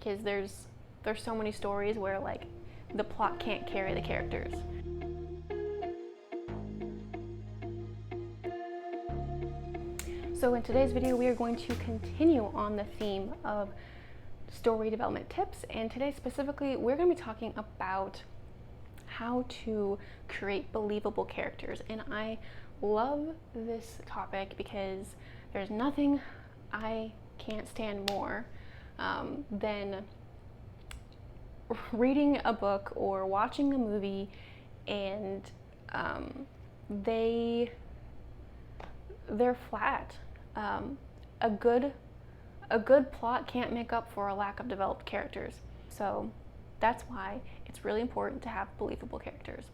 because there's so many stories where like the plot can't carry the characters. So in today's video, we are going to continue on the theme of story development tips, and today specifically we're going to be talking about how to create believable characters. And I love this topic because there's nothing I can't stand more than reading a book or watching a movie and they're flat. A good plot can't make up for a lack of developed characters. So that's why it's really important to have believable characters.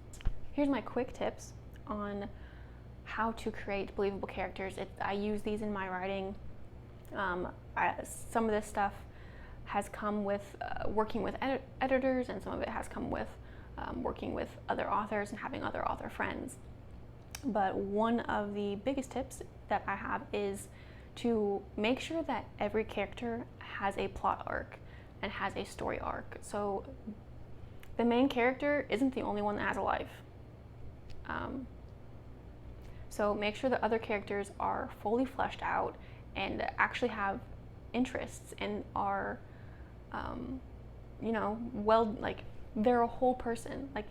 Here's my quick tips on how to create believable characters. I use these in my writing. Some of this stuff has come with working with editors, and some of it has come with working with other authors and having other author friends. But one of the biggest tips that I have is to make sure that every character has a plot arc and has a story arc. So the main character isn't the only one that has a life. So make sure the other characters are fully fleshed out and actually have interests and are, well, like they're a whole person. Like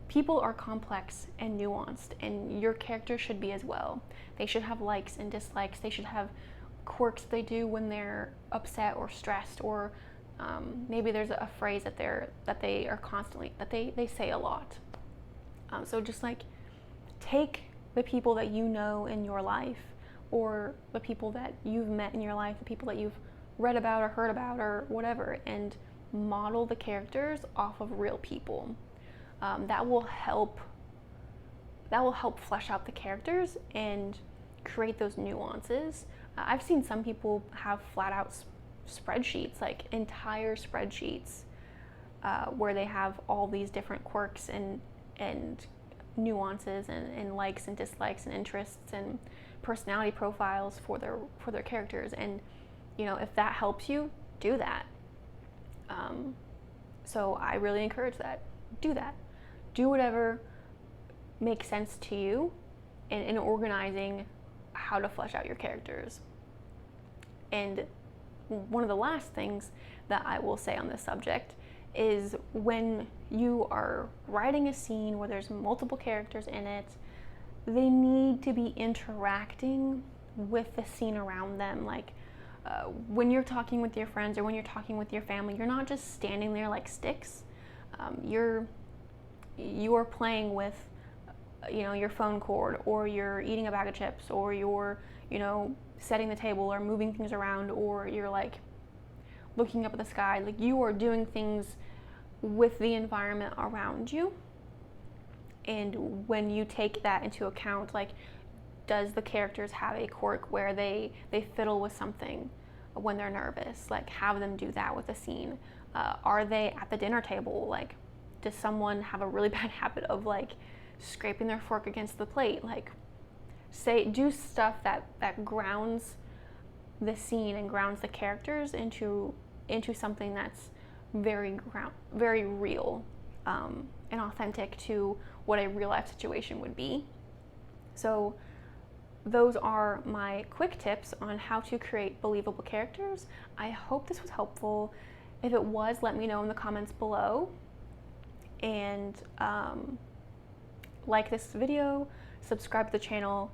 people are complex and nuanced, and your character should be as well. They should have likes and dislikes. They should have quirks they do when they're upset or stressed, or maybe there's a phrase that they say a lot. So just like take the people that you know in your life, or the people that you've met in your life, the people that you've read about or heard about or whatever, and model the characters off of real people. That will help flesh out the characters and create those nuances. I've seen some people have flat out spreadsheets, like entire spreadsheets, where they have all these different quirks and nuances and likes and dislikes and interests and personality profiles for their characters. And if that helps you, do that. So I really encourage that. Do that. Do whatever makes sense to you in organizing how to flesh out your characters. And one of the last things that I will say on this subject is when you are writing a scene where there's multiple characters in it, they need to be interacting with the scene around them. Like when you're talking with your friends or when you're talking with your family, you're not just standing there like sticks. You're playing with your phone cord, or you're eating a bag of chips, or you're setting the table or moving things around, or you're like looking up at the sky. Like you are doing things with the environment around you. And when you take that into account, like, does the characters have a quirk where they fiddle with something when they're nervous? Like, have them do that with a scene. Are they at the dinner table? Like, does someone have a really bad habit of like scraping their fork against the plate? Like, do stuff that grounds the scene and grounds the characters into something that's very real and authentic to what a real life situation would be. So those are my quick tips on how to create believable characters. I hope this was helpful. If it was, let me know in the comments below. And like this video, subscribe to the channel,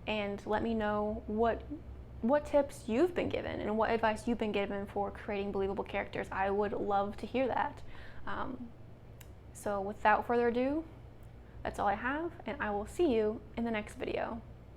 and let me know what tips you've been given and what advice you've been given for creating believable characters. I would love to hear that. So without further ado, that's all I have, and I will see you in the next video.